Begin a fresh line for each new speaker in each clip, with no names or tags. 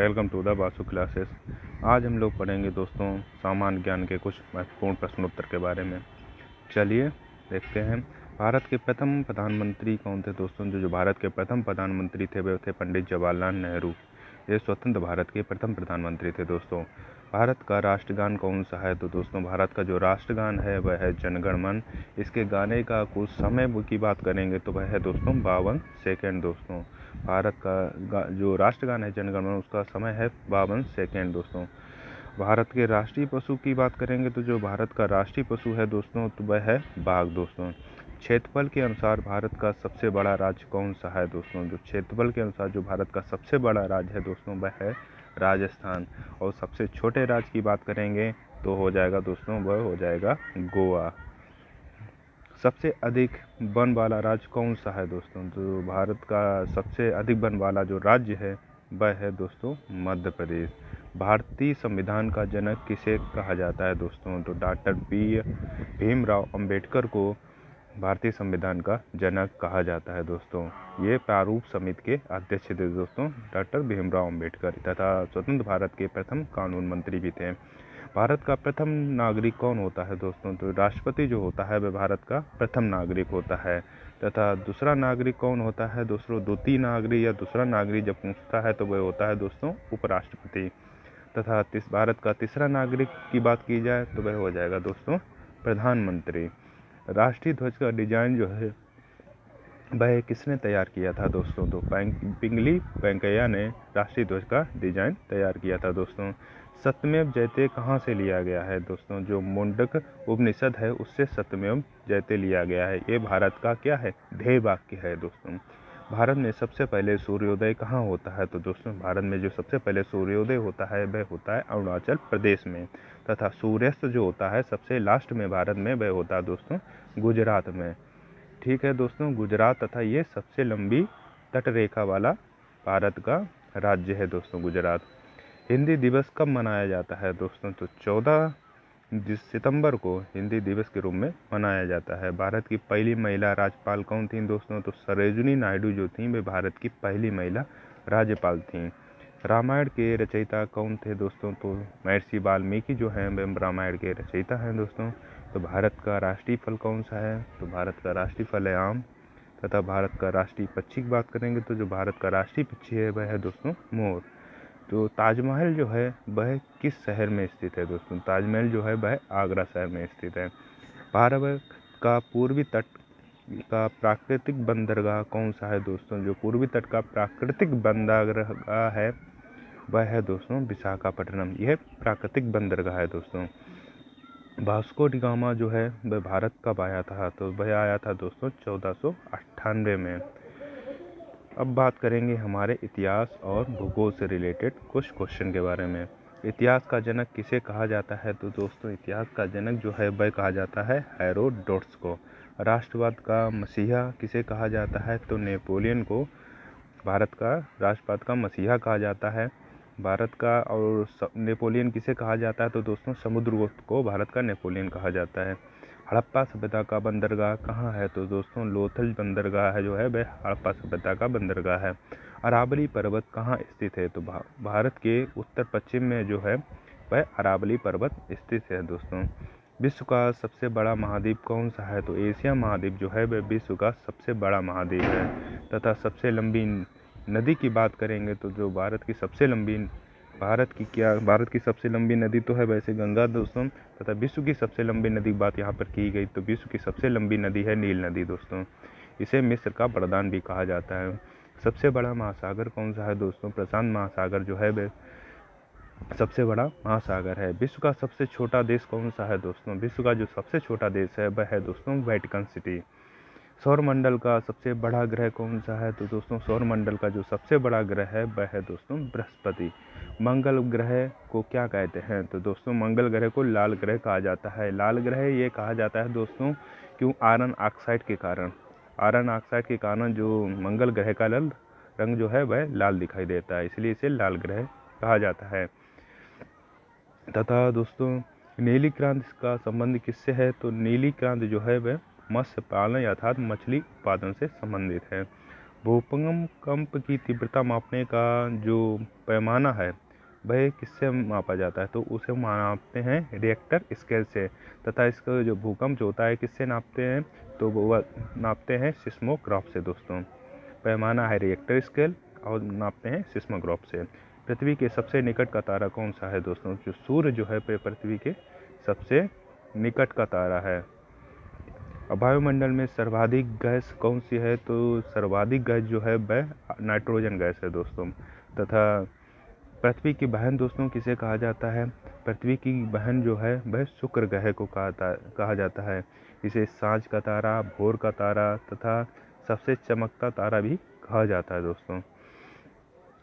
Welcome to the Basu classes. आज हम लोग पढ़ेंगे दोस्तों सामान्य ज्ञान के कुछ महत्वपूर्ण प्रश्नोत्तर के बारे में। चलिए देखते हैं। भारत के प्रथम प्रधानमंत्री कौन थे दोस्तों? जो भारत के प्रथम प्रधानमंत्री थे वे थे पंडित जवाहरलाल नेहरू। ये स्वतंत्र भारत के प्रथम प्रधानमंत्री थे दोस्तों। भारत का राष्ट्रगान कौन सा है? तो दोस्तों भारत का जो राष्ट्रगान है वह है जन गण मन। इसके गाने का कुछ समय की बात करेंगे तो वह है दोस्तों 52 सेकेंड दोस्तों। भारत का जो राष्ट्रगान है जन गण मन उसका समय है 52 सेकेंड दोस्तों। भारत के राष्ट्रीय पशु की बात करेंगे तो जो भारत का राष्ट्रीय पशु है दोस्तों तो वह है बाघ दोस्तों। क्षेत्रफल के अनुसार भारत का सबसे बड़ा राज्य कौन सा है दोस्तों? जो क्षेत्रफल के अनुसार जो भारत का सबसे बड़ा राज्य है दोस्तों वह है राजस्थान। और सबसे छोटे राज्य की बात करेंगे तो हो जाएगा दोस्तों वह हो जाएगा गोवा। सबसे अधिक वन वाला राज्य कौन सा है दोस्तों? जो भारत का सबसे अधिक वन वाला जो राज्य है वह है दोस्तों मध्य प्रदेश। भारतीय संविधान का जनक किसे कहा जाता है दोस्तों? तो डॉक्टर भीमराव अंबेडकर को भारतीय संविधान का जनक कहा जाता है दोस्तों। ये प्रारूप समिति के अध्यक्ष थे दोस्तों डॉक्टर भीमराव अंबेडकर, तथा स्वतंत्र भारत के प्रथम कानून मंत्री भी थे। भारत का प्रथम नागरिक कौन होता है दोस्तों? तो राष्ट्रपति जो होता है वह भारत का प्रथम नागरिक होता है। तथा दूसरा नागरिक कौन होता है दोस्तों? द्वितीय नागरिक या दूसरा नागरिक जब पूछता है तो वह होता है दोस्तों उपराष्ट्रपति। तथा भारत का तीसरा नागरिक की बात की जाए तो वह हो जाएगा दोस्तों प्रधानमंत्री। राष्ट्रीय ध्वज का डिजाइन जो है वह किसने तैयार किया था दोस्तों? तो पिंगली वेंकैया ने राष्ट्रीय ध्वज का डिजाइन तैयार किया था दोस्तों। सत्यमेव जयते कहाँ से लिया गया है दोस्तों? जो मुंडक उपनिषद है उससे सत्यमेव जयते लिया गया है। ये भारत का क्या है? ध्येय वाक्य है दोस्तों। भारत में सबसे पहले सूर्योदय कहाँ होता है? तो दोस्तों भारत में जो सबसे पहले सूर्योदय होता है वह होता है अरुणाचल प्रदेश में। तथा सूर्यास्त जो होता है सबसे लास्ट में भारत में वह होता है दोस्तों गुजरात में। ठीक है दोस्तों, गुजरात तथा ये सबसे लंबी तटरेखा वाला भारत का राज्य है दोस्तों गुजरात। हिंदी दिवस कब मनाया जाता है दोस्तों? तो 14 सितंबर को हिंदी दिवस के रूप में मनाया जाता है। भारत की पहली महिला राज्यपाल कौन थी दोस्तों? तो सरोजिनी नायडू जो थी वे भारत की पहली महिला राज्यपाल थी। रामायण के रचयिता कौन थे दोस्तों? तो महर्षि वाल्मीकि जो हैं वे रामायण के रचयिता हैं दोस्तों। तो भारत का राष्ट्रीय फल कौन सा है? तो भारत का राष्ट्रीय फल है आम। तथा भारत का राष्ट्रीय पक्षी की बात करेंगे तो जो भारत का राष्ट्रीय पक्षी है वह है दोस्तों मोर। तो ताजमहल जो है वह किस शहर में स्थित है दोस्तों? ताजमहल जो है वह आगरा शहर में स्थित है। भारत का पूर्वी तट का प्राकृतिक बंदरगाह कौन सा है दोस्तों? जो पूर्वी तट का प्राकृतिक बंदरगाह है वह है दोस्तों विशाखापट्टनम। यह प्राकृतिक बंदरगाह है दोस्तों। वास्को डी गामा जो है वह भारत कब आया था? तो वह आया था दोस्तों 1498 में। अब बात करेंगे हमारे इतिहास और भूगोल से रिलेटेड कुछ क्वेश्चन के बारे में। इतिहास का जनक किसे कहा जाता है? तो दोस्तों इतिहास का जनक जो है वह कहा जाता है हेरोडोटस को। राष्ट्रवाद का मसीहा किसे कहा जाता है? तो नेपोलियन को भारत का राष्ट्रवाद का मसीहा कहा जाता है। भारत का और नेपोलियन किसे कहा जाता है? तो दोस्तों समुद्रगुप्त को भारत का नेपोलियन कहा जाता है। हड़प्पा सभ्यता का बंदरगाह कहाँ है? तो दोस्तों लोथल बंदरगाह है जो है वह हड़प्पा सभ्यता का बंदरगाह है। अरावली पर्वत कहाँ स्थित है? तो भारत के उत्तर पश्चिम में जो है वह अरावली पर्वत स्थित है दोस्तों। विश्व का सबसे बड़ा महाद्वीप कौन सा है? तो एशिया महाद्वीप जो है वह विश्व का सबसे बड़ा महाद्वीप है। तथा सबसे लंबी नदी की बात करेंगे तो जो भारत की सबसे लंबी नदी तो है वैसे गंगा दोस्तों। तथा विश्व की सबसे लंबी नदी की बात यहाँ पर की गई तो विश्व की सबसे लंबी नदी है नील नदी दोस्तों। इसे मिस्र का वरदान भी कहा जाता है। सबसे बड़ा महासागर कौन सा है दोस्तों? प्रशांत महासागर जो है वह सबसे बड़ा महासागर है। विश्व का सबसे छोटा देश कौन सा है दोस्तों? विश्व का जो सबसे छोटा देश है वह है दोस्तों वेटिकन सिटी। सौरमंडल का सबसे बड़ा ग्रह कौन सा है? तो दोस्तों सौरमंडल का जो सबसे बड़ा ग्रह है वह है दोस्तों बृहस्पति। मंगल ग्रह को क्या कहते हैं? तो दोस्तों मंगल ग्रह को लाल ग्रह कहा जाता है। लाल ग्रह ये कहा जाता है दोस्तों क्यों? आयरन ऑक्साइड के कारण जो मंगल ग्रह का रंग जो है वह लाल दिखाई देता है, इसलिए इसे लाल ग्रह कहा जाता है। तथा दोस्तों नीली क्रांति का संबंध किससे है? तो नीली क्रांति जो है वह मत्स्य पालन अर्थात मछली उत्पादन से संबंधित है। भूकंप की तीव्रता मापने का जो पैमाना है वह किससे मापा जाता है, तो उसे मापते हैं रिएक्टर स्केल से। तथा इसका जो भूकंप जो होता है किससे नापते हैं, तो वो नापते हैं सिस्मोग्राफ से दोस्तों। पैमाना है रिएक्टर स्केल और नापते हैं सिस्मोग्राफ से। पृथ्वी के सबसे निकट का तारा कौन सा है दोस्तों, जो सूर्य जो है पृथ्वी के सबसे निकट का तारा है। वायुमंडल में सर्वाधिक गैस कौन सी है, तो सर्वाधिक गैस जो है वह नाइट्रोजन गैस है दोस्तों। तथा पृथ्वी की बहन दोस्तों किसे कहा जाता है, पृथ्वी की बहन जो है वह शुक्र ग्रह को कहा जाता है। इसे सांझ का तारा, भोर का तारा तथा सबसे चमकता तारा भी कहा जाता है दोस्तों।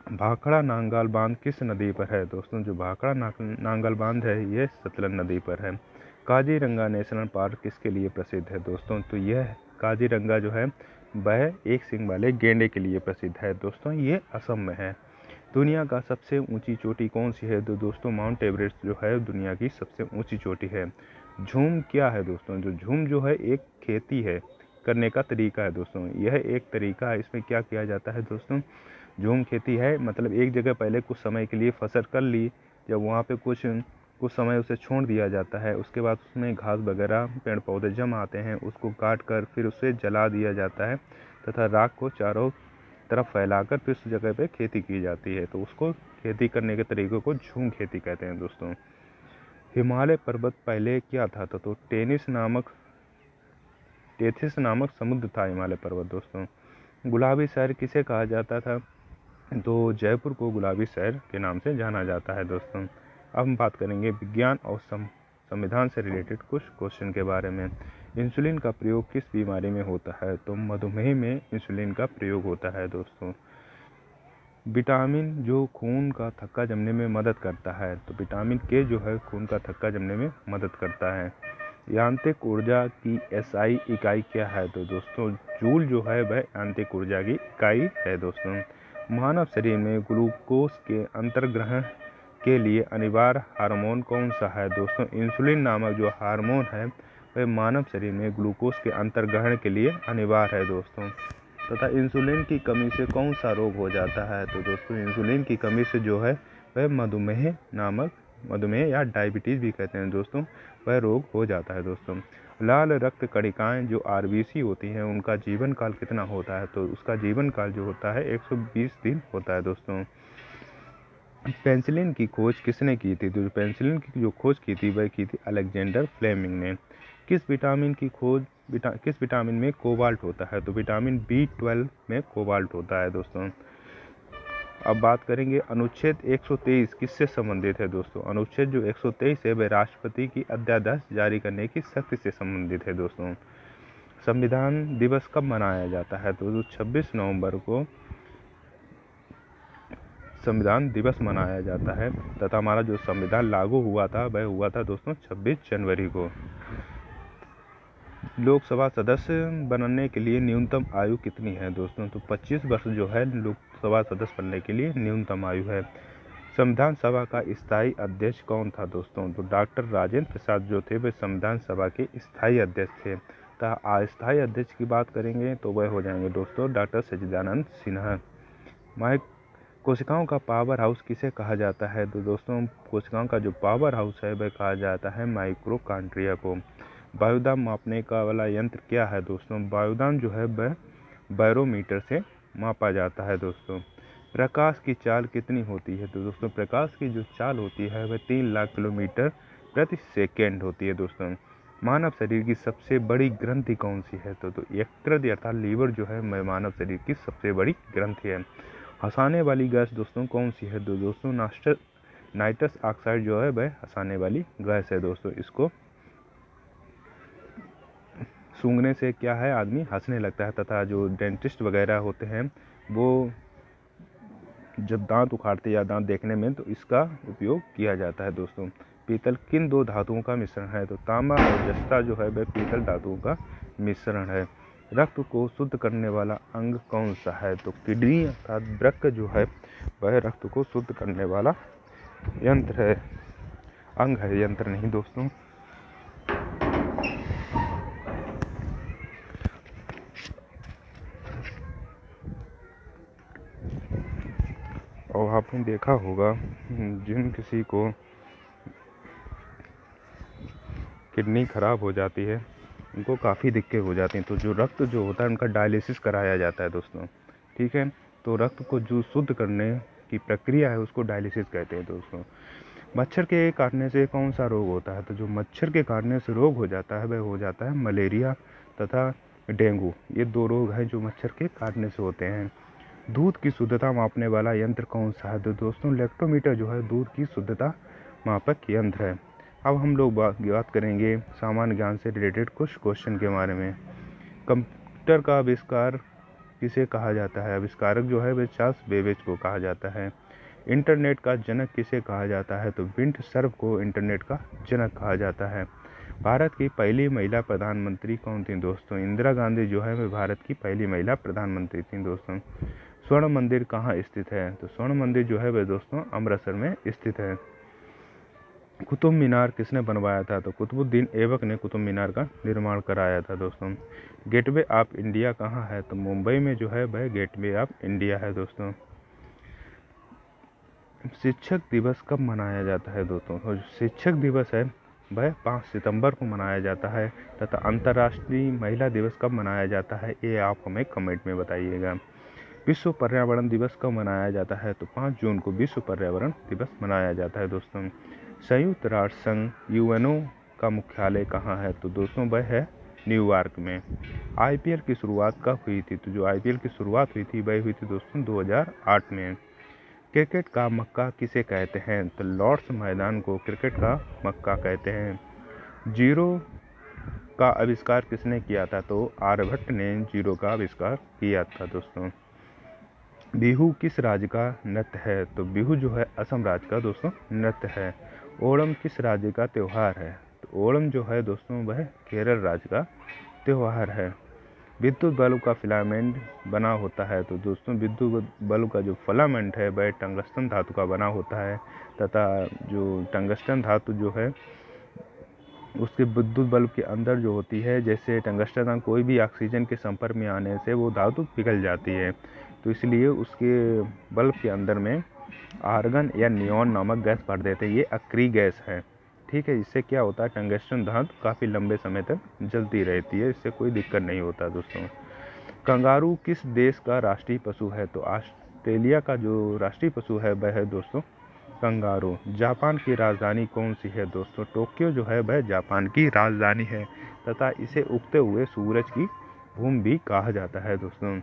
भाखड़ा नांगल बांध किस नदी पर है दोस्तों, जो भाखड़ा नांगल बांध है यह सतलज नदी पर है। काजीरंगा नेशनल पार्क किसके लिए प्रसिद्ध है दोस्तों, तो यह काजीरंगा जो है वह एक सींग वाले गेंडे के लिए प्रसिद्ध है दोस्तों, ये असम में है। दुनिया का सबसे ऊंची चोटी कौन सी है, तो दोस्तों माउंट एवरेस्ट जो है दुनिया की सबसे ऊंची चोटी है। झूम क्या है दोस्तों, जो झूम जो है एक खेती है करने का तरीका है दोस्तों, यह एक तरीका है। इसमें क्या किया जाता है दोस्तों, झूम खेती है मतलब एक जगह पहले कुछ समय के लिए फसल कर ली, जब वहाँ पे कुछ समय उसे छोड़ दिया जाता है, उसके बाद उसमें घास वगैरह पेड़ पौधे जम आते हैं, उसको काट कर फिर उसे जला दिया जाता है तथा राख को चारों तरफ फैलाकर फिर उस जगह पे खेती की जाती है, तो उसको खेती करने के तरीके को झूम खेती कहते हैं दोस्तों। हिमालय पर्वत पहले क्या था, तो टेथिस नामक समुद्र था हिमालय पर्वत दोस्तों। गुलाबी शहर किसे कहा जाता था, तो जयपुर को गुलाबी शहर के नाम से जाना जाता है दोस्तों। अब हम बात करेंगे विज्ञान और संविधान से रिलेटेड कुछ क्वेश्चन के बारे में। इंसुलिन का प्रयोग किस बीमारी में होता है, तो मधुमेह में इंसुलिन का प्रयोग होता है दोस्तों। विटामिन जो खून का थक्का जमने में मदद करता है, तो विटामिन के जो है खून का थक्का जमने में मदद करता है। यांत्रिक ऊर्जा की एसआई इकाई क्या है, तो दोस्तों जूल जो है वह यांत्रिक ऊर्जा की इकाई है दोस्तों। मानव शरीर में ग्लूकोज के अंतर्ग्रहण के लिए अनिवार्य हार्मोन कौन सा है दोस्तों, इंसुलिन नामक जो हार्मोन है वह मानव शरीर में ग्लूकोज के अंतर्ग्रहण के लिए अनिवार्य है दोस्तों। तथा इंसुलिन की कमी से कौन सा रोग हो जाता है, तो दोस्तों इंसुलिन की कमी से जो है वह मधुमेह या डायबिटीज़ भी कहते हैं दोस्तों, वह रोग हो जाता है दोस्तों। लाल रक्त कणिकाएं जो आरबीसी होती हैं उनका जीवन काल कितना होता है, तो उसका जीवन काल जो होता है 120 दिन होता है दोस्तों। पेंसिलिन की खोज किसने की थी, तो पेंसिलिन की जो खोज की थी वह की थी अलेक्जेंडर फ्लेमिंग ने। किस विटामिन में कोबाल्ट होता है, तो विटामिन B12 में कोबाल्ट होता है दोस्तों। अब बात करेंगे अनुच्छेद 123 किससे संबंधित है दोस्तों, अनुच्छेद जो 123 है वह राष्ट्रपति की अध्यादेश जारी करने की शक्ति से संबंधित है दोस्तों। संविधान दिवस कब मनाया जाता है, तो 26 नवंबर को संविधान दिवस मनाया जाता है। तथा हमारा जो संविधान लागू हुआ था वह हुआ था दोस्तों 26 जनवरी को। लोकसभा सदस्य बनने के लिए न्यूनतम आयु कितनी है दोस्तों, तो 25 वर्ष जो है लोकसभा सदस्य बनने के लिए न्यूनतम आयु है। संविधान सभा का स्थायी अध्यक्ष कौन था दोस्तों, तो डॉक्टर राजेंद्र प्रसाद जो थे वे संविधान सभा के स्थायी अध्यक्ष थे। तथा अस्थायी अध्यक्ष की बात करेंगे तो वह हो जाएंगे दोस्तों डॉक्टर सच्चिदानंद सिन्हा। कोशिकाओं का पावर हाउस किसे कहा जाता है, तो दोस्तों कोशिकाओं का जो पावर हाउस है वह कहा जाता है माइटोकॉन्ड्रिया को। वायुदाब मापने का वाला यंत्र क्या है दोस्तों, वायुदाब जो है वह बैरोमीटर से मापा जाता है दोस्तों। प्रकाश की चाल कितनी होती है, तो दोस्तों प्रकाश की जो चाल होती है वह 3 लाख किलोमीटर प्रति सेकेंड होती है दोस्तों। मानव शरीर की सबसे बड़ी ग्रंथि कौन सी है, तो यकृत अर्थात लीवर जो है मानव शरीर की सबसे बड़ी ग्रंथि है। हंसाने वाली गैस दोस्तों कौन सी है, तो दोस्तों नाइट्रस ऑक्साइड जो है वह हंसाने वाली गैस है दोस्तों। इसको सूंघने से क्या है आदमी हंसने लगता है। तथा जो डेंटिस्ट वगैरह होते हैं वो जब दांत उखाड़ते या दांत देखने में तो इसका उपयोग किया जाता है दोस्तों। पीतल किन 2 धातुओं का मिश्रण है, तो तांबा और जस्ता जो है वह पीतल धातुओं का मिश्रण है। रक्त को शुद्ध करने वाला अंग कौन सा है, तो किडनी अर्थात वृक्क जो है वह रक्त को शुद्ध करने वाला यंत्र है, अंग है, यंत्र नहीं दोस्तों। आपने देखा होगा जिन किसी को किडनी खराब हो जाती है उनको काफ़ी दिक्कत हो जाती है, तो जो रक्त जो होता है उनका डायलिसिस कराया जाता है दोस्तों। ठीक है, तो रक्त को जो शुद्ध करने की प्रक्रिया है उसको डायलिसिस कहते हैं दोस्तों। मच्छर के काटने से कौन सा रोग होता है? तो जो मच्छर के काटने से रोग हो जाता है वह हो जाता है मलेरिया तथा डेंगू। ये 2 रोग हैं जो मच्छर के काटने से होते हैं। दूध की शुद्धता मापने वाला यंत्र कौन सा है? तो दोस्तों लैक्टोमीटर जो है दूध की शुद्धता मापक यंत्र है। अब हम लोग बात करेंगे सामान्य ज्ञान से रिलेटेड कुछ क्वेश्चन के बारे में। कंप्यूटर का आविष्कार किसे कहा जाता है? आविष्कारक जो है वह चार्ल्स बेबेज को कहा जाता है। इंटरनेट का जनक किसे कहा जाता है? तो विंड सर्फ को इंटरनेट का जनक कहा जाता है। भारत की पहली महिला प्रधानमंत्री कौन थी दोस्तों? इंदिरा गांधी जो है वह भारत की पहली महिला प्रधानमंत्री थी दोस्तों। स्वर्ण मंदिर कहाँ स्थित है? तो स्वर्ण मंदिर जो है वह दोस्तों अमृतसर में स्थित है। कुतुब मीनार किसने बनवाया था? तो कुतुबुद्दीन ऐबक ने कुतुब मीनार का निर्माण कराया था दोस्तों। गेटवे ऑफ इंडिया कहाँ है? तो मुंबई में जो है वह गेटवे ऑफ इंडिया है दोस्तों। शिक्षक दिवस कब मनाया जाता है दोस्तों? तो शिक्षक दिवस है वह 5 सितंबर को मनाया जाता है। तथा अंतर्राष्ट्रीय महिला दिवस कब मनाया जाता है ये आप हमें कमेंट में बताइएगा। विश्व पर्यावरण दिवस कब मनाया जाता है? तो 5 जून को विश्व पर्यावरण दिवस मनाया जाता है दोस्तों। संयुक्त राष्ट्र संघ यूएनओ का मुख्यालय कहाँ है? तो दोस्तों वह है न्यूयॉर्क में। आईपीएल की शुरुआत कब हुई थी? तो जो आईपीएल की शुरुआत हुई थी वह हुई थी दोस्तों 2008 में। क्रिकेट का मक्का किसे कहते हैं? तो लॉर्ड्स मैदान को क्रिकेट का मक्का कहते हैं। जीरो का आविष्कार किसने किया था? तो आर्यभट्ट ने जीरो का आविष्कार किया था दोस्तों। बिहू किस राज्य का नृत्य है? तो बिहू जो है असम राज्य का दोस्तों नृत्य है। ओणम किस राज्य का त्यौहार है? तो ओणम जो है दोस्तों वह केरल राज्य का त्यौहार है। विद्युत बल्ब का फिलामेंट बना होता है? तो दोस्तों विद्युत बल्ब का जो फिलामेंट है वह टंगस्टन धातु का बना होता है। तथा जो टंगस्टन धातु जो है उसके विद्युत बल्ब के अंदर जो होती है, जैसे टंगस्टन कोई भी ऑक्सीजन के संपर्क में आने से वो धातु पिघल जाती है, तो इसलिए उसके बल्ब के अंदर में आर्गन या नियॉन नामक गैस भर देते हैं। ये अक्री गैस है। ठीक है, इससे क्या होता है टंगस्टन धातु काफ़ी लंबे समय तक जलती रहती है, इससे कोई दिक्कत नहीं होता दोस्तों। कंगारू किस देश का राष्ट्रीय पशु है? तो ऑस्ट्रेलिया का जो राष्ट्रीय पशु है वह है दोस्तों कंगारू। जापान की राजधानी कौन सी है दोस्तों? टोक्यो जो है वह जापान की राजधानी है तथा इसे उगते हुए सूरज की भूमि भी कहा जाता है दोस्तों।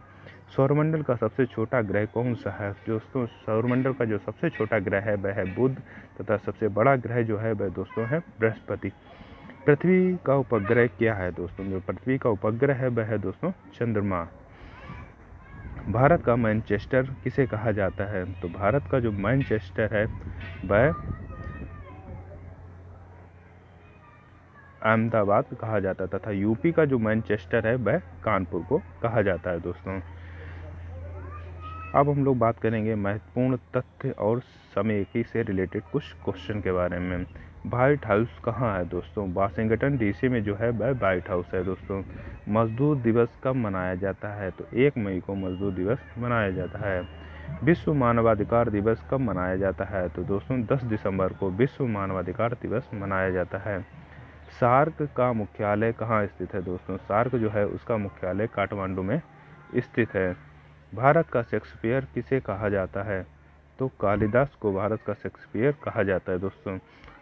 सौरमंडल का सबसे छोटा ग्रह कौन सा है? दोस्तों सौरमंडल का जो सबसे छोटा ग्रह है वह है बुध तथा सबसे बड़ा ग्रह जो है वह दोस्तों है बृहस्पति। पृथ्वी का उपग्रह क्या है दोस्तों? जो पृथ्वी का उपग्रह है वह है दोस्तों चंद्रमा। भारत का मैनचेस्टर किसे कहा जाता है? तो भारत का जो मैनचेस्टर है वह अहमदाबाद कहा जाता है तथा यूपी का जो मैनचेस्टर है वह कानपुर को कहा जाता है दोस्तों। अब हम लोग बात करेंगे महत्वपूर्ण तथ्य और समय से रिलेटेड कुछ क्वेश्चन के बारे में। व्हाइट हाउस कहाँ है दोस्तों? वाशिंगटन डीसी में जो है वह व्हाइट हाउस है दोस्तों। मजदूर दिवस कब मनाया जाता है? तो 1 मई को मजदूर दिवस मनाया जाता है। विश्व मानवाधिकार दिवस कब मनाया जाता है? तो दोस्तों 10 दिसंबर को विश्व मानवाधिकार दिवस मनाया जाता है। सार्क का मुख्यालय कहाँ स्थित है दोस्तों? सार्क जो है उसका मुख्यालय काठमांडू में स्थित है। भारत का शेक्सपियर किसे कहा जाता है? तो कालिदास को भारत का शेक्सपियर कहा जाता है दोस्तों।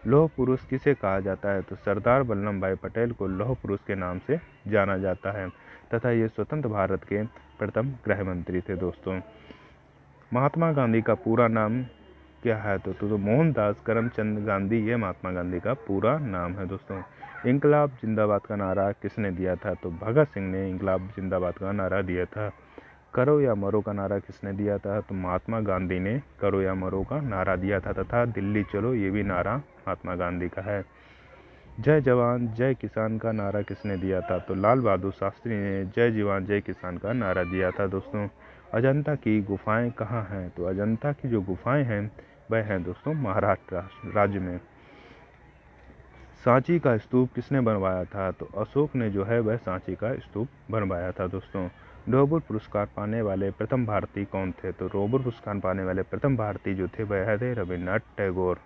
लौह पुरुष किसे कहा जाता है? तो सरदार वल्लभ भाई पटेल को लौह पुरुष के नाम से जाना जाता है तथा ये स्वतंत्र भारत के प्रथम गृह मंत्री थे दोस्तों। महात्मा गांधी का पूरा नाम क्या है? तो मोहनदास करमचंद गांधी ये महात्मा गांधी का पूरा नाम है दोस्तों। इंकलाब जिंदाबाद का नारा किसने दिया था? तो भगत सिंह ने इंकलाब जिंदाबाद का नारा दिया था। करो या मरो का नारा किसने दिया था? तो महात्मा गांधी ने करो या मरो का नारा दिया था तथा दिल्ली चलो ये भी नारा महात्मा गांधी का है। जय जवान जय किसान का नारा किसने दिया था? तो लाल बहादुर शास्त्री ने जय जवान जय किसान का नारा दिया था दोस्तों। अजंता की गुफाएं कहाँ हैं? तो अजंता की जो गुफाएं हैं वह हैं दोस्तों महाराष्ट्र राज्य में। सांची का स्तूप किसने बनवाया था? तो अशोक ने जो है वह सांची का स्तूप बनवाया था दोस्तों। नोबेल पुरस्कार पाने वाले प्रथम भारतीय कौन थे? तो नोबेल पुरस्कार पाने वाले प्रथम भारतीय जो थे वह थे रविन्द्रनाथ टैगोर।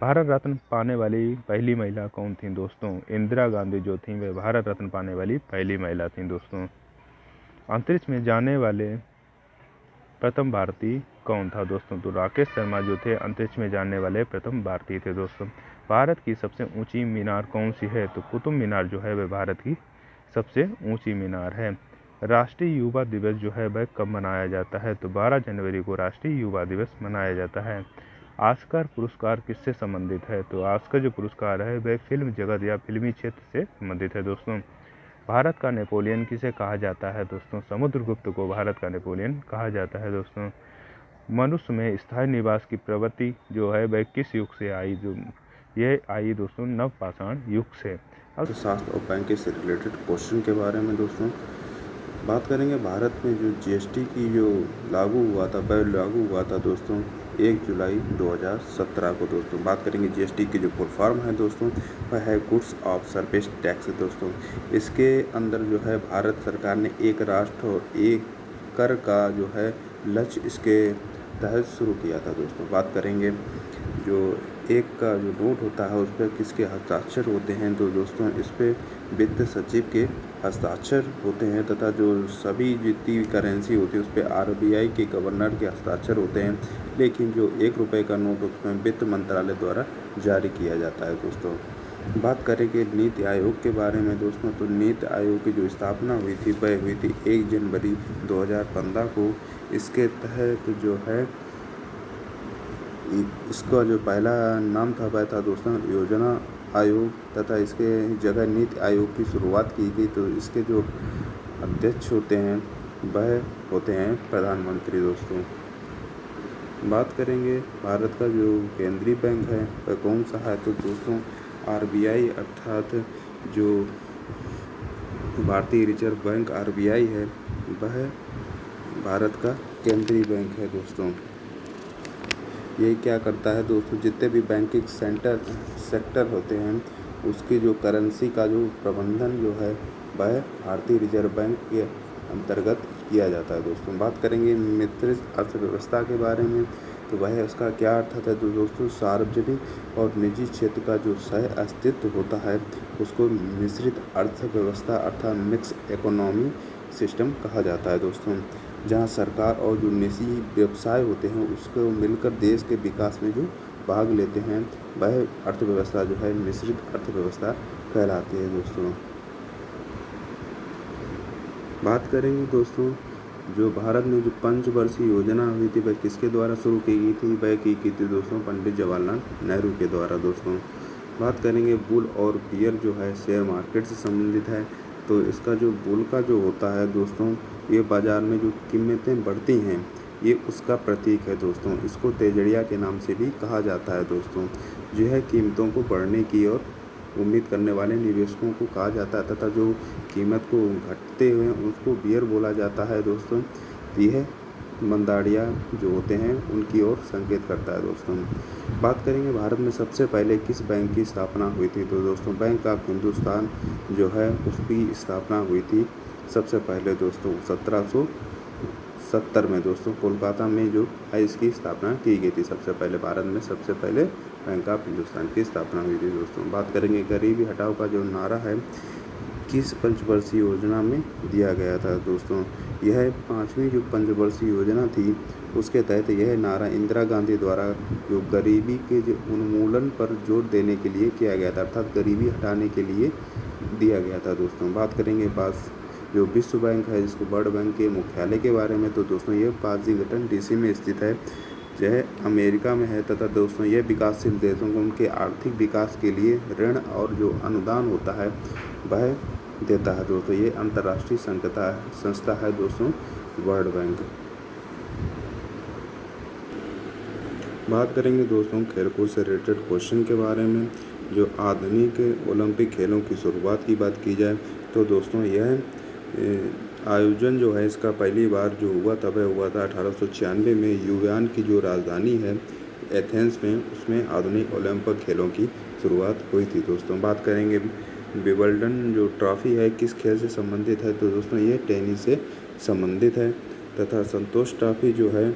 भारत रत्न पाने वाली पहली महिला कौन थी दोस्तों? इंदिरा गांधी जो थी वह भारत रत्न पाने वाली पहली महिला थी दोस्तों। अंतरिक्ष में जाने वाले प्रथम भारतीय कौन था दोस्तों? तो राकेश शर्मा जो थे अंतरिक्ष में जाने वाले प्रथम भारतीय थे दोस्तों। भारत की सबसे ऊंची मीनार कौन सी है? तो कुतुब मीनार जो है वह भारत की सबसे ऊंची मीनार है। राष्ट्रीय युवा दिवस जो है वह कब मनाया जाता है? तो 12 जनवरी को राष्ट्रीय युवा दिवस मनाया जाता है। ऑस्कर पुरस्कार किससे संबंधित है? तो ऑस्कर जो पुरस्कार है वह फिल्म जगत या फिल्मी क्षेत्र से संबंधित है दोस्तों। भारत का नेपोलियन किसे कहा जाता है दोस्तों? समुद्रगुप्त को भारत का नेपोलियन कहा जाता है दोस्तों। मनुष्य में स्थायी निवास की प्रवृत्ति जो है वह किस युग से आई? जो ये आई दोस्तों नवपाषाण युग से।
अब शास्त्र और बैंक से रिलेटेड क्वेश्चन के बारे में दोस्तों बात करेंगे। भारत में जो जीएसटी की जो लागू हुआ था दोस्तों 1 जुलाई 2017 को दोस्तों। बात करेंगे जीएसटी की जो फुल फॉर्म है दोस्तों वह है गुड्स ऑफ सर्विस टैक्स दोस्तों। इसके अंदर जो है भारत सरकार ने एक राष्ट्र और एक कर का जो है लक्ष्य इसके तहत शुरू किया था दोस्तों। बात करेंगे जो एक का जो नोट होता है उस पर किसके हस्ताक्षर होते हैं? तो दोस्तों इस पर वित्त सचिव के हस्ताक्षर होते हैं तथा जो सभी जितनी करेंसी होती है उस पर आरबीआई के गवर्नर के हस्ताक्षर होते हैं। लेकिन जो 1 रुपये का नोट उसमें वित्त मंत्रालय द्वारा जारी किया जाता है दोस्तों। बात करेंगे नीति आयोग के बारे में दोस्तों। तो नीति आयोग की जो स्थापना हुई थी वह हुई थी 1 जनवरी 2015 को। इसके तहत जो है इसका जो पहला नाम था वह था दोस्तों योजना आयोग तथा इसके जगह नीति आयोग की शुरुआत की गई। तो इसके जो अध्यक्ष होते हैं वह होते हैं प्रधानमंत्री दोस्तों। बात करेंगे भारत का जो केंद्रीय बैंक है वह कौन सा है? तो दोस्तों आरबीआई अर्थात जो भारतीय रिजर्व बैंक आरबीआई है वह भारत का केंद्रीय बैंक है दोस्तों। ये क्या करता है दोस्तों? जितने भी बैंकिंग सेक्टर होते हैं उसकी जो करेंसी का जो प्रबंधन जो है वह भारतीय रिजर्व बैंक के अंतर्गत किया जाता है दोस्तों। बात करेंगे मिश्रित अर्थव्यवस्था के बारे में। तो वह उसका क्या अर्थ है? तो दोस्तों सार्वजनिक और निजी क्षेत्र का जो सह अस्तित्व होता है उसको मिश्रित अर्थव्यवस्था अर्थात मिक्स इकोनॉमी सिस्टम कहा जाता है दोस्तों। जहां सरकार और जो निजी व्यवसाय होते हैं उसको मिलकर देश के विकास में जो भाग लेते हैं वह अर्थव्यवस्था जो है मिश्रित अर्थव्यवस्था कहलाती है दोस्तों। बात करेंगे दोस्तों जो भारत में जो पंचवर्षीय योजना हुई थी वह किसके द्वारा शुरू की गई थी? वह की थी दोस्तों पंडित जवाहरलाल नेहरू के द्वारा दोस्तों। बात करेंगे बुल और बियर जो है शेयर मार्केट से संबंधित है। तो इसका जो बुल का जो होता है दोस्तों ये बाज़ार में जो कीमतें बढ़ती हैं ये उसका प्रतीक है दोस्तों। इसको तेजड़िया के नाम से भी कहा जाता है दोस्तों। जो है कीमतों को बढ़ने की और उम्मीद करने वाले निवेशकों को कहा जाता है तथा जो कीमत को घटते हुए उसको बियर बोला जाता है दोस्तों। यह मंदाड़िया जो होते हैं उनकी ओर संकेत करता है दोस्तों। बात करेंगे भारत में सबसे पहले किस बैंक की स्थापना हुई थी? तो दोस्तों बैंक ऑफ हिंदुस्तान जो है उसकी स्थापना हुई थी सबसे पहले दोस्तों 1770 में दोस्तों कोलकाता में जो है इसकी स्थापना की गई थी। सबसे पहले भारत में सबसे पहले बैंक ऑफ हिंदुस्तान की स्थापना हुई थी दोस्तों। बात करेंगे गरीबी हटाओ का जो नारा है किस पंचवर्षीय योजना में दिया गया था दोस्तों? यह 5वीं जो पंचवर्षीय योजना थी उसके तहत यह नारा इंदिरा गांधी द्वारा जो गरीबी के जो उन्मूलन पर जोर देने के लिए किया गया था अर्थात गरीबी हटाने के लिए दिया गया था दोस्तों। बात करेंगे पास जो विश्व बैंक है जिसको वर्ल्ड बैंक के मुख्यालय के बारे में। तो दोस्तों ये वाशिंगटन डीसी में स्थित है यह अमेरिका में है तथा दोस्तों यह विकासशील देशों को उनके आर्थिक विकास के लिए ऋण और जो अनुदान होता है वह देता है दोस्तों। ये अंतर्राष्ट्रीय संस्था है दोस्तों वर्ल्ड बैंक। बात करेंगे दोस्तों खेलकूद से रिलेटेड क्वेश्चन के बारे में। जो आधुनिक ओलंपिक खेलों की शुरुआत की बात की जाए तो दोस्तों यह आयोजन जो है इसका पहली बार जो हुआ था वह हुआ था 1896 में यूनान की जो राजधानी है एथेंस में उसमें आधुनिक ओलंपिक खेलों की शुरुआत हुई थी दोस्तों। बात करेंगे विंबलडन जो ट्रॉफी है किस खेल से संबंधित है, तो दोस्तों ये टेनिस से संबंधित है। तथा संतोष ट्रॉफी जो है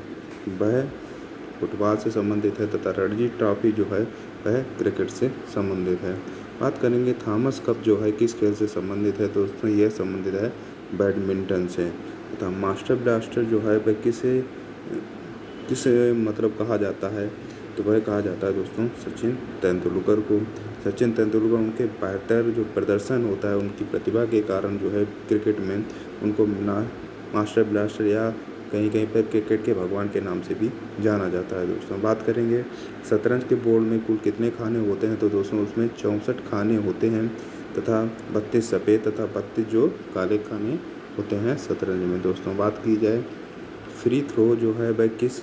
वह फुटबॉल से संबंधित है तथा रणजी ट्रॉफी जो है वह क्रिकेट से संबंधित है। बात करेंगे थॉमस कप जो है किस खेल से संबंधित है, दोस्तों यह संबंधित है बैडमिंटन से। तथा मास्टर ब्लास्टर जो है वह किसे मतलब कहा जाता है, तो वह कहा जाता है दोस्तों सचिन तेंदुलकर को। सचिन तेंदुलकर उनके बेहतर जो प्रदर्शन होता है उनकी प्रतिभा के कारण जो है क्रिकेट में उनको मास्टर ब्लास्टर या कहीं कहीं पर क्रिकेट के भगवान के नाम से भी जाना जाता है दोस्तों। बात करेंगे शतरंज के बोर्ड में कुल कितने खाने होते हैं, तो दोस्तों उसमें 64 खाने होते हैं तथा 32 सफ़ेद तथा 32 जो काले खाने होते हैं शतरंज में दोस्तों। बात की जाए फ्री थ्रो जो है वह किस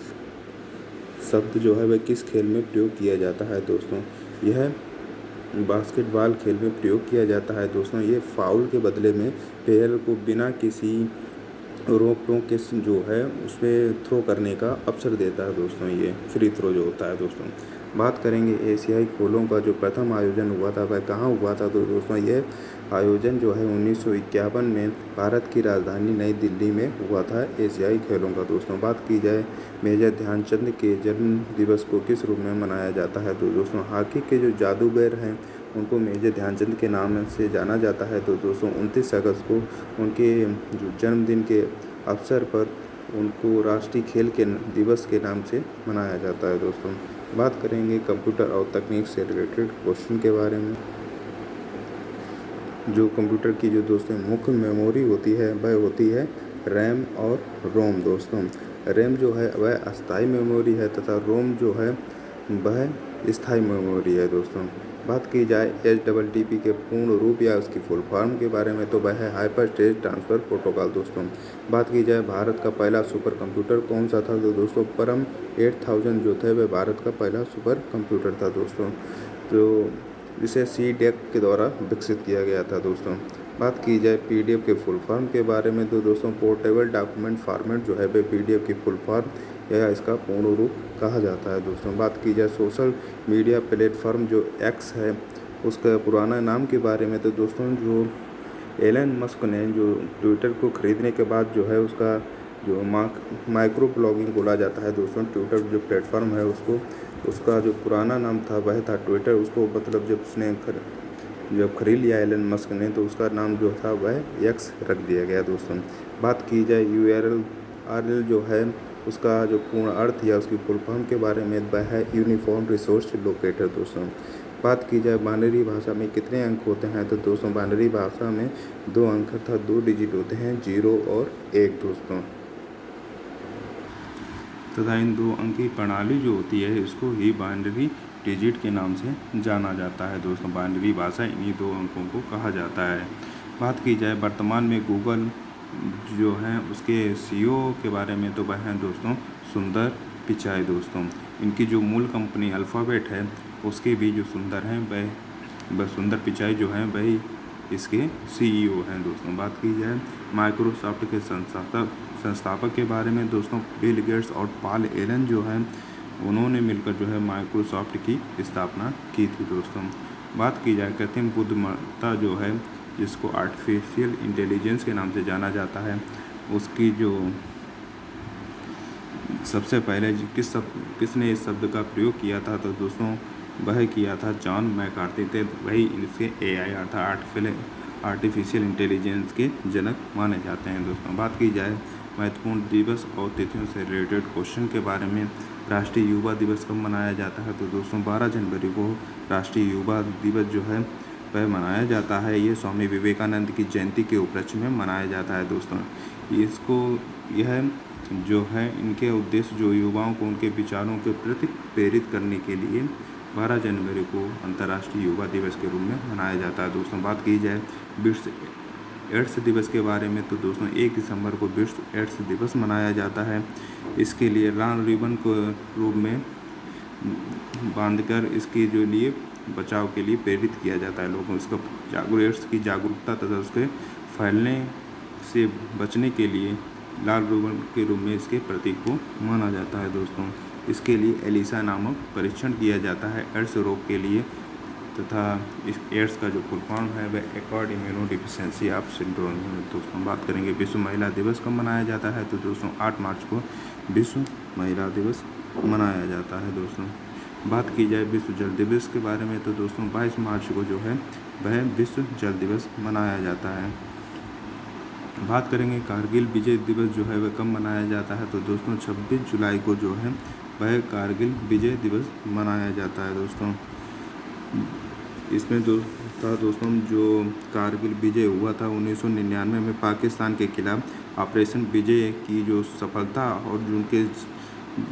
शब्द जो है वह किस खेल में प्रयोग किया जाता है, दोस्तों यह बास्केटबॉल खेल में प्रयोग किया जाता है दोस्तों। ये फाउल के बदले में प्लेयर को बिना किसी रोक टोक के जो है उसमें थ्रो करने का अवसर देता है दोस्तों, ये फ्री थ्रो जो होता है दोस्तों। बात करेंगे एशियाई खेलों का जो प्रथम आयोजन हुआ था वह कहाँ हुआ था, तो दोस्तों ये आयोजन जो है 1951 में भारत की राजधानी नई दिल्ली में हुआ था एशियाई खेलों का दोस्तों। बात की जाए मेजर ध्यानचंद के जन्म दिवस को किस रूप में मनाया जाता है, तो दोस्तों हॉकी के जो जादूगर हैं उनको मेजर ध्यानचंद के नाम से जाना जाता है। तो दोस्तों 29 अगस्त को उनके जो जन्मदिन के अवसर पर उनको राष्ट्रीय खेल के दिवस के नाम से मनाया जाता है दोस्तों। बात करेंगे कंप्यूटर और तकनीक से रिलेटेड क्वेश्चन के बारे में। जो कंप्यूटर की जो दोस्तों मुख्य मेमोरी होती है वह होती है रैम और रोम दोस्तों। रैम जो है वह अस्थायी मेमोरी है तथा रोम जो है वह स्थायी मेमोरी है दोस्तों। बात की जाए HTTP के पूर्ण रूप या उसकी फुल फॉर्म के बारे में, तो वह है हाइपर टेक्स्ट ट्रांसफ़र प्रोटोकॉल दोस्तों। बात की जाए भारत का पहला सुपर कंप्यूटर कौन सा था, तो दोस्तों परम 8000 जो थे वह भारत का पहला सुपर कंप्यूटर था दोस्तों, जो जिसे CDEC के द्वारा विकसित किया गया था दोस्तों। बात की जाए PDF के फुल फॉर्म के बारे में, तो दोस्तों पोर्टेबल डॉक्यूमेंट फॉर्मेट जो है वह PDF की फुल फॉर्म या इसका पूर्ण रूप कहा जाता है दोस्तों। बात की जाए सोशल मीडिया प्लेटफॉर्म जो X है उसका पुराना नाम के बारे में, तो दोस्तों जो एलन मस्क ने जो ट्विटर को खरीदने के बाद जो है उसका जो माइक्रो ब्लॉगिंग बोला जाता है दोस्तों। ट्विटर जो प्लेटफॉर्म है उसका जो पुराना नाम था वह था ट्विटर। उसको मतलब जब खरीद लिया एलन मस्क ने तो उसका नाम जो था वह X रख दिया गया दोस्तों। बात की जाए URL जो है उसका जो पूर्ण अर्थ या उसकी फुल फॉर्म के बारे में वह है यूनिफॉर्म रिसोर्स लोकेटर दोस्तों। बात की जाए बाइनरी भाषा में कितने अंक होते हैं, तो दोस्तों बाइनरी भाषा में 2 अंक था 2 डिजिट होते हैं 0 और 1 दोस्तों। तथा इन 2 अंकी प्रणाली जो होती है इसको ही बाइनरी डिजिट के नाम से जाना जाता है दोस्तों। बाइनरी भाषा इन्हीं 2 अंकों को कहा जाता है। बात की जाए वर्तमान में गूगल जो है उसके CEO के बारे में, तो वह हैं दोस्तों सुंदर पिचाई दोस्तों। इनकी जो मूल कंपनी अल्फ़ाबेट है उसके भी जो सुंदर हैं वह सुंदर पिचाई जो हैं वही इसके CEO हैं दोस्तों। बात की जाए माइक्रोसॉफ्ट के संस्थापक के बारे में, दोस्तों बिल गेट्स और पॉल एलन जो हैं उन्होंने मिलकर जो है माइक्रोसॉफ्ट की स्थापना की थी दोस्तों। बात की जाए कृत्रिम बुद्धिमत्ता जो है जिसको आर्टिफिशियल इंटेलिजेंस के नाम से जाना जाता है, उसकी जो सबसे पहले किसने इस शब्द का प्रयोग किया था, तो दोस्तों वह किया था जॉन मैकार्थी थे। वही इसके AI अर्थात आर्टिफिशियल इंटेलिजेंस के जनक माने जाते हैं दोस्तों। बात की जाए महत्वपूर्ण दिवस और तिथियों से रिलेटेड क्वेश्चन के बारे में, राष्ट्रीय युवा दिवस कब मनाया जाता है, तो दोस्तों 12 जनवरी को राष्ट्रीय युवा दिवस जो है वह मनाया जाता है। ये स्वामी विवेकानंद की जयंती के उपलक्ष्य में मनाया जाता है दोस्तों। यह जो है इनके उद्देश्य जो युवाओं को उनके विचारों के प्रति प्रेरित करने के लिए 12 जनवरी को अंतर्राष्ट्रीय युवा दिवस के रूप में मनाया जाता है दोस्तों। बात की जाए विश्व एड्स दिवस के बारे में, तो दोस्तों 1 दिसंबर को विश्व एड्स दिवस मनाया जाता है। इसके लिए लाल रिबन को रूप में बांधकर इसके जो लिए बचाव के लिए प्रेरित किया जाता है लोगों को। एड्स की जागरूकता तथा उसके फैलने से बचने के लिए लाल रिबन के रूप में इसके प्रतीक को माना जाता है दोस्तों। इसके लिए एलिसा नामक परीक्षण किया जाता है एड्स रोग के लिए तथा इस एड्स का जो फुल फॉर्म है वह acquired immuno deficiency of syndrome है। दोस्तों बात करेंगे विश्व महिला दिवस कब मनाया जाता है, तो दोस्तों 8 मार्च को विश्व महिला दिवस मनाया जाता है। दोस्तों बात की जाए विश्व जल दिवस के बारे में, तो दोस्तों 22 मार्च को जो है वह विश्व जल दिवस मनाया जाता है। बात करेंगे कारगिल विजय दिवस जो है वह कब मनाया जाता है, तो दोस्तों 26 जुलाई को जो है वह कारगिल विजय दिवस मनाया जाता है। दोस्तों इसमें दोस्तों जो कारगिल विजय हुआ था 1999 में पाकिस्तान के खिलाफ ऑपरेशन विजय की जो सफलता और उनके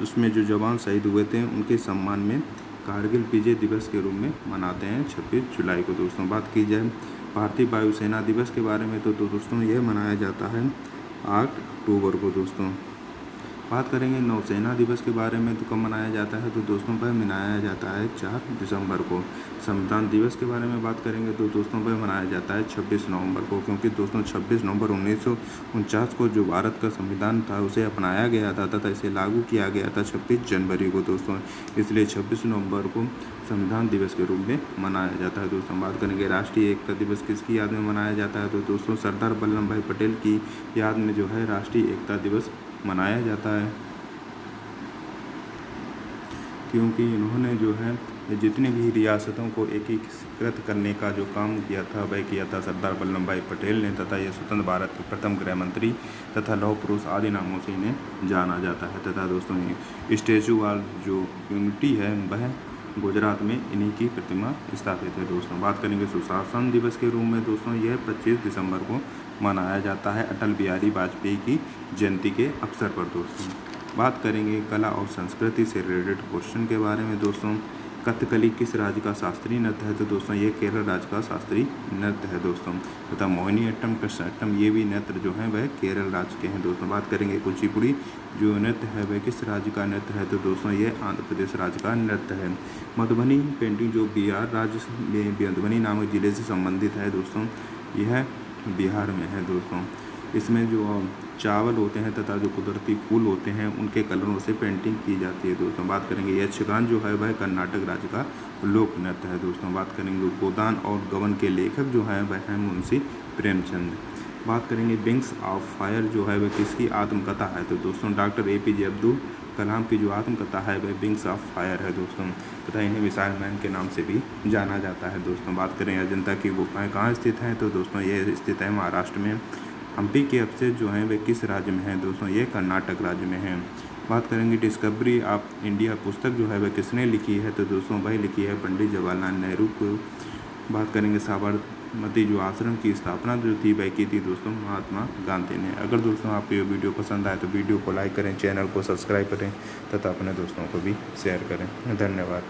उसमें जो जवान शहीद हुए थे उनके सम्मान में कारगिल विजय दिवस के रूप में मनाते हैं 26 जुलाई को। दोस्तों बात की जाए भारतीय वायुसेना दिवस के बारे में, तो दोस्तों यह मनाया जाता है 8 अक्टूबर को। दोस्तों बात करेंगे नौसेना दिवस के बारे में, तो कब मनाया जाता है, तो दोस्तों वह मनाया जाता है 4 दिसंबर को। संविधान दिवस के बारे में बात करेंगे, तो दोस्तों वह मनाया जाता है 26 नवंबर को, क्योंकि दोस्तों 26 नवंबर 1949 को जो भारत का संविधान था उसे अपनाया गया था तथा इसे लागू किया गया था 26 जनवरी को। दोस्तों इसलिए 26 नवंबर को संविधान दिवस के रूप में मनाया जाता है। दोस्तों बात करेंगे राष्ट्रीय एकता दिवस किसकी याद में मनाया जाता है, तो दोस्तों सरदार वल्लभ भाई पटेल की याद में जो है राष्ट्रीय एकता दिवस मनाया जाता है, क्योंकि इन्होंने जो है जितनी भी रियासतों को एकीकृत करने का जो काम किया था वह किया था सरदार वल्लभ भाई पटेल ने, तथा ये स्वतंत्र भारत के प्रथम गृह मंत्री तथा लौह पुरुष आदि नामों से इन्हें जाना जाता है। तथा दोस्तों स्टैचू ऑफ जो यूनिटी है वह गुजरात में इन्हीं की प्रतिमा स्थापित है। दोस्तों बात करेंगे सुशासन दिवस के रूप में, दोस्तों यह 25 दिसंबर को मनाया जाता है अटल बिहारी वाजपेयी की जयंती के अवसर पर। दोस्तों बात करेंगे कला और संस्कृति से रिलेटेड क्वेश्चन के बारे में। दोस्तों कथकली किस राज्य का शास्त्रीय नृत्य है, तो दोस्तों ये केरल राज्य का शास्त्रीय नृत्य है। दोस्तों तथा मोहिनीअट्टम कृष्णाअट्टम ये भी नृत्य जो है वह केरल राज्य के हैं। दोस्तों बात करेंगे कुचिपुड़ी जो नृत्य है वह किस राज्य का नृत्य है, तो दोस्तों ये आंध्र प्रदेश राज्य का नृत्य है। मधुबनी पेंटिंग जो बिहार राज्य में मधुबनी नामक जिले से संबंधित है, दोस्तों यह बिहार में है। दोस्तों इसमें जो चावल होते हैं तथा जो कुदरती फूल होते हैं उनके कलरों से पेंटिंग की जाती है। दोस्तों बात करेंगे यक्षगान जो है वह कर्नाटक राज्य का लोक नृत्य है। दोस्तों बात करेंगे गोदान और गबन के लेखक जो हैं वह हैं मुंशी प्रेमचंद। बात करेंगे विंग्स ऑफ फायर जो है वह किसकी आत्मकथा है, तो दोस्तों डॉक्टर APJ अब्दुल कलाम की जो आत्मकथा है वह विंग्स ऑफ फायर है। दोस्तों तथा इन्हें मिसाइल मैन के नाम से भी जाना जाता है। दोस्तों बात करें अजंता की गुफाएं कहाँ स्थित हैं, तो दोस्तों ये स्थित है महाराष्ट्र में। हम्पी के अवशेष जो हैं वे किस राज्य में हैं, दोस्तों ये कर्नाटक राज्य में हैं। बात करेंगे डिस्कवरी ऑफ इंडिया पुस्तक जो है वह किसने लिखी है, तो दोस्तों वह लिखी है पंडित जवाहरलाल नेहरू को। बात करेंगे साबरमती जो आश्रम की स्थापना जो थी वह की थी दोस्तों महात्मा गांधी ने। अगर दोस्तों आपको ये वीडियो पसंद आए तो वीडियो को लाइक करें, चैनल को सब्सक्राइब करें तथा अपने दोस्तों को भी शेयर करें। धन्यवाद।